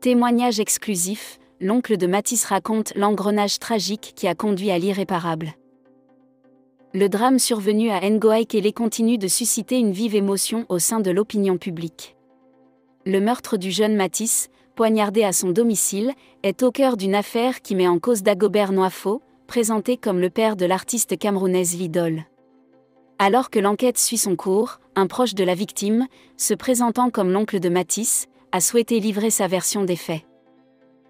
Témoignage exclusif, l'oncle de Mathis raconte l'engrenage tragique qui a conduit à l'irréparable. Le drame survenu à Ngoaikele continue de susciter une vive émotion au sein de l'opinion publique. Le meurtre du jeune Mathis, poignardé à son domicile, est au cœur d'une affaire qui met en cause Dagobert Nwafo, présenté comme le père de l'artiste camerounaise Lidol. Alors que l'enquête suit son cours, un proche de la victime, se présentant comme l'oncle de Mathis, a souhaité livrer sa version des faits.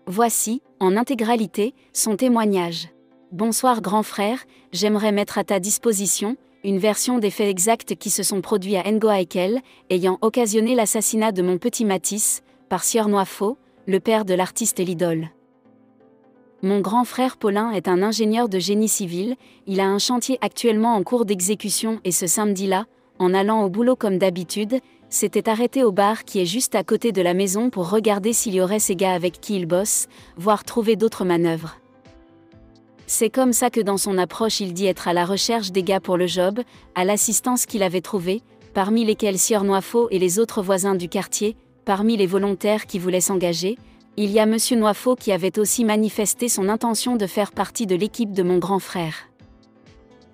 Voici, en intégralité, son témoignage. Bonsoir grand frère, j'aimerais mettre à ta disposition une version des faits exacts qui se sont produits à Ngoaikele, ayant occasionné l'assassinat de mon petit Mathis, par Sieur Nwafo, le père de l'artiste Lidol. Mon grand frère Paulin est un ingénieur de génie civil, il a un chantier actuellement en cours d'exécution et ce samedi-là, en allant au boulot comme d'habitude, s'était arrêté au bar qui est juste à côté de la maison pour regarder s'il y aurait ces gars avec qui il bosse, voire trouver d'autres manœuvres. C'est comme ça que dans son approche il dit être à la recherche des gars pour le job, à l'assistance qu'il avait trouvée, parmi lesquels Sieur Nwafo et les autres voisins du quartier, parmi les volontaires qui voulaient s'engager, il y a Monsieur Nwafo qui avait aussi manifesté son intention de faire partie de l'équipe de mon grand frère.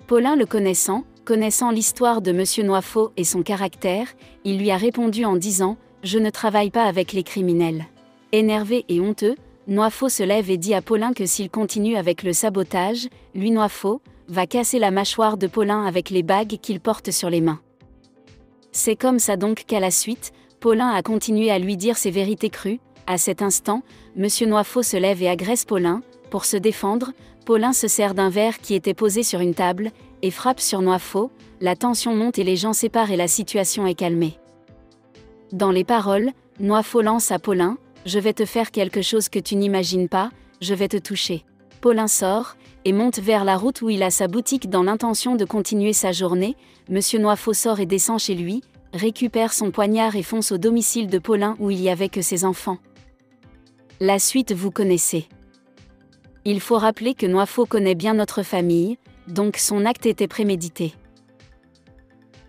Paulin le connaissant l'histoire de Monsieur Nwafo et son caractère, il lui a répondu en disant « Je ne travaille pas avec les criminels ». Énervé et honteux, Nwafo se lève et dit à Paulin que s'il continue avec le sabotage, lui Nwafo, va casser la mâchoire de Paulin avec les bagues qu'il porte sur les mains. C'est comme ça donc qu'à la suite, Paulin a continué à lui dire ses vérités crues. À cet instant, Monsieur Nwafo se lève et agresse Paulin. Pour se défendre, Paulin se sert d'un verre qui était posé sur une table, et frappe sur Nwafo, la tension monte et les gens séparent et la situation est calmée. Dans les paroles, Nwafo lance à Paulin « Je vais te faire quelque chose que tu n'imagines pas, je vais te toucher ». Paulin sort, et monte vers la route où il a sa boutique dans l'intention de continuer sa journée. Monsieur Nwafo sort et descend chez lui, récupère son poignard et fonce au domicile de Paulin où il y avait que ses enfants. La suite vous connaissez. Il faut rappeler que Nwafo connaît bien notre famille, donc son acte était prémédité.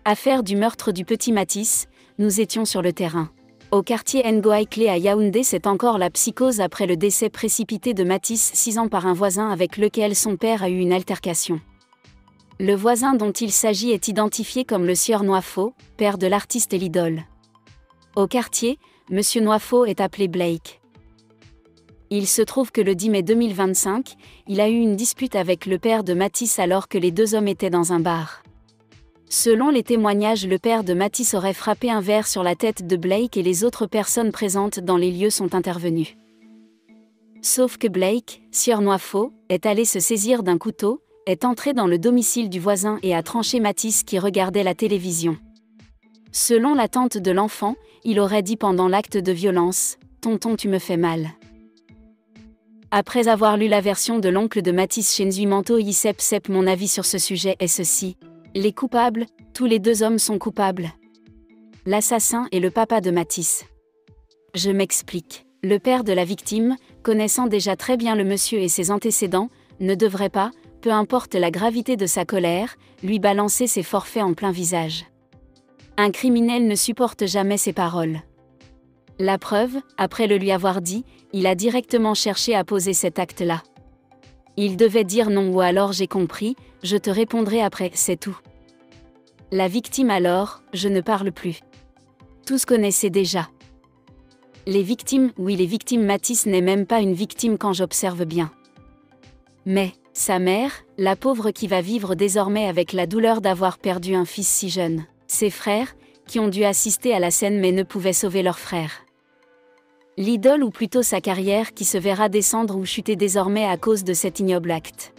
Affaire du meurtre du petit Mathis, nous étions sur le terrain. Au quartier Ngoaikele à Yaoundé, c'est encore la psychose après le décès précipité de Mathis 6 ans par un voisin avec lequel son père a eu une altercation. Le voisin dont il s'agit est identifié comme le Sieur Nwafo, père de l'artiste Lidol. Au quartier, Monsieur Nwafo est appelé Blake. Il se trouve que le 10 mai 2025, il a eu une dispute avec le père de Mathis alors que les deux hommes étaient dans un bar. Selon les témoignages, le père de Mathis aurait frappé un verre sur la tête de Blake et les autres personnes présentes dans les lieux sont intervenues. Sauf que Blake, Sieur Nwafo, est allé se saisir d'un couteau, est entré dans le domicile du voisin et a tranché Mathis qui regardait la télévision. Selon la tante de l'enfant, il aurait dit pendant l'acte de violence « Tonton, tu me fais mal ». Après avoir lu la version de l'oncle de Mathis Chenzui Manto Yisep, mon avis sur ce sujet est ceci. Les coupables, tous les deux hommes sont coupables. L'assassin est le papa de Mathis. Je m'explique. Le père de la victime, connaissant déjà très bien le monsieur et ses antécédents, ne devrait pas, peu importe la gravité de sa colère, lui balancer ses forfaits en plein visage. Un criminel ne supporte jamais ses paroles. La preuve, après le lui avoir dit, il a directement cherché à poser cet acte-là. Il devait dire non ou alors j'ai compris, je te répondrai après, c'est tout. La victime alors, je ne parle plus. Tous connaissaient déjà. Les victimes, oui les victimes Mathis n'est même pas une victime quand j'observe bien. Mais, sa mère, la pauvre qui va vivre désormais avec la douleur d'avoir perdu un fils si jeune. Ses frères, qui ont dû assister à la scène mais ne pouvaient sauver leur frère. L'idole ou plutôt sa carrière qui se verra descendre ou chuter désormais à cause de cet ignoble acte.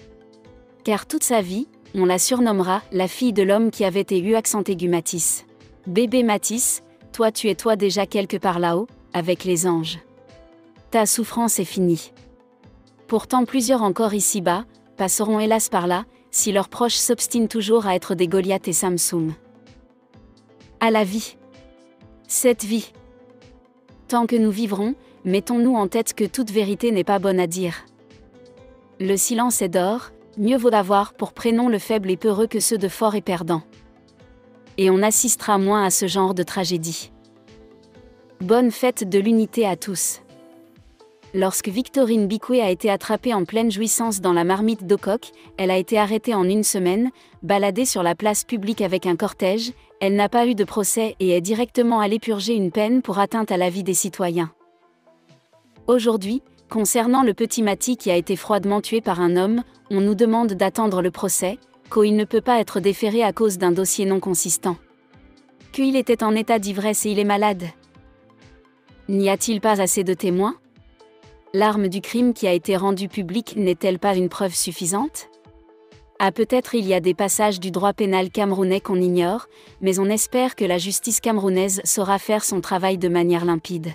Car toute sa vie, on la surnommera la fille de l'homme qui avait eu accent aigu Mathis. Bébé Mathis, toi tu es toi déjà quelque part là-haut, avec les anges. Ta souffrance est finie. Pourtant plusieurs encore ici-bas, passeront hélas par là, si leurs proches s'obstinent toujours à être des Goliath et Samsung. À la vie. Cette vie. Tant que nous vivrons, mettons-nous en tête que toute vérité n'est pas bonne à dire. Le silence est d'or, mieux vaut d'avoir pour prénom le faible et peureux que ceux de fort et perdants. Et on assistera moins à ce genre de tragédie. Bonne fête de l'unité à tous. Lorsque Victorine Bicoué a été attrapée en pleine jouissance dans la marmite d'eau coque, elle a été arrêtée en une semaine, baladée sur la place publique avec un cortège, elle n'a pas eu de procès et est directement allée purger une peine pour atteinte à la vie des citoyens. Aujourd'hui, concernant le petit Maty qui a été froidement tué par un homme, on nous demande d'attendre le procès, qu'il ne peut pas être déféré à cause d'un dossier non consistant. Qu'il était en état d'ivresse et il est malade. N'y a-t-il pas assez de témoins ? L'arme du crime qui a été rendue publique n'est-elle pas une preuve suffisante ? Ah, peut-être il y a des passages du droit pénal camerounais qu'on ignore, mais on espère que la justice camerounaise saura faire son travail de manière limpide.